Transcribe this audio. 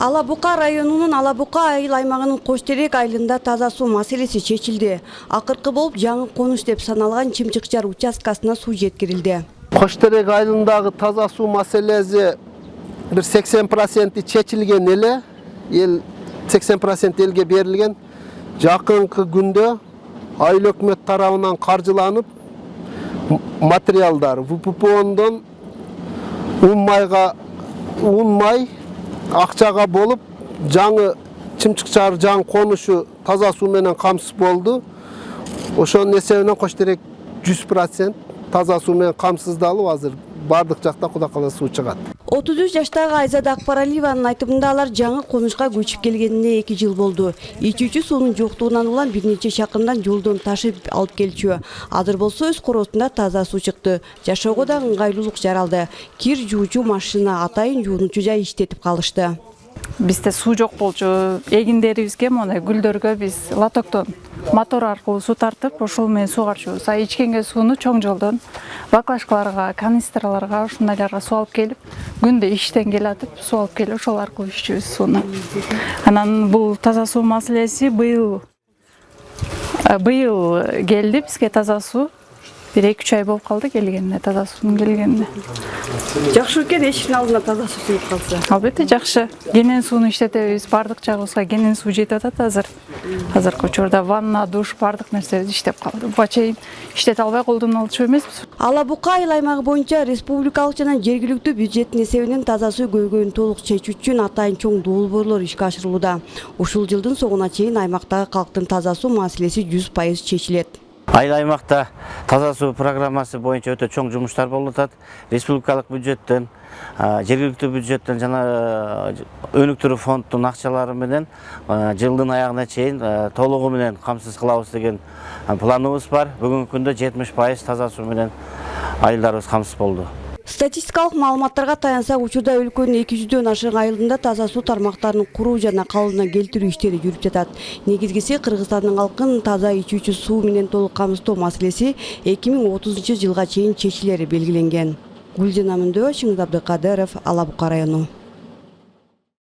Ала Бука районунун Ала Бука айыл аймагынын Кош-Терек айылында таза суу маселеси чечилди. Акыркы болуп жаңы конуш деп саналган Чымчыкчар участкасына суу жеткирилди. Кош-Терек айылындагы таза суу маселеси bir 80% чечилген эле. Эл 80% элге берилген. Жакынкы күндө айыл өкмөт тарабынан каржыланып материалдар ВППОндон un may акчага болуп жаңы Чымчыкчар жаңы конушу таза суу менен камсыз болду. Ошонун эсебинен Кош-Терек 100% таза суу менен камсыздалып азыр бардык жакта кудай кааласа суу чыгат. 33 жаштагы Айзада Акбаралиеванын айтымында алар жаңы конушка көчүп келгенине 2 жыл болду. Ичүүчү суунун жоктугунан улам бир нече шакырымдан жолдон ташып алып келчү. Азыр болсо өз коросунда таза суу чыкты. Жашоого да ыңгайлуулук жаралды. Кир жуучу машина, атайын жуунучу жай иштетип калышты. Бизде суу жок болчу. Эгиндерибизге, мына гүлдөргө биз лотоктон мотор аркылуу суу тартып, ошол менен суугарчубуз. Ичкенге сууну чоң жолдон баклажкаларга, канистраларга, ушундайларга суу алып келип, күндө иштен келатып, суу алып келип, ошол аркылуу ичүүбүз сууну. Анан бул таза суу маселеси быйыл келди бизге таза суу. 1-2 ай болуп калды келгенине, таза суунун келгенине. Жакшы экен, эшиктин алдына таза суу чыгып калса. Албетте жакшы. Генен сууну иштетебиз, бардык жагыбызга генен суу жетип атат азыр. Азыркы учурда ванна, душ бардык нерсебиз иштеп калды. Буга чейин иштете албай колдон алчу эмеспиз. Ала Бука айыл аймагы боюнча республикалык жана жергиликтүү бюджеттин эсебинен таза суу көйгөйүн толук чечүү үчүн атайын чоң долбоорлор ишке ашырылууда. Ушул жылдын соңуна чейин аймактагы калктын таза суу маселеси 100% чечилет. Айыл аймакта таза суу программасы боюнча өтө чоң жумуштар болуп атат. Республикалык бюджеттен, жергиликтүү бюджеттен жана өнүктүрүү фондунун акчалары менен жылдын аягына чейин толугу менен камсыз кылабыз деген планыбыз бар. Бүгүнкү күндө 70% таза суу менен айылдарыбыз камсыз болду. Статистикалык маалыматтарга таянсак, учурда өлкөнүн 200дөн ашык айылында таза суу тармактарын куруу жана калыбына келтирүү иштери жүрүп жатат. Негизгиси Кыргызстандын калкын таза ичүүчү суу менен толук камсыздоо маселеси 2030 жылга чейин чечилери белгиленген. Гүлжан Амандова, Шыңыз Абдыкадыров, Ала Бука району.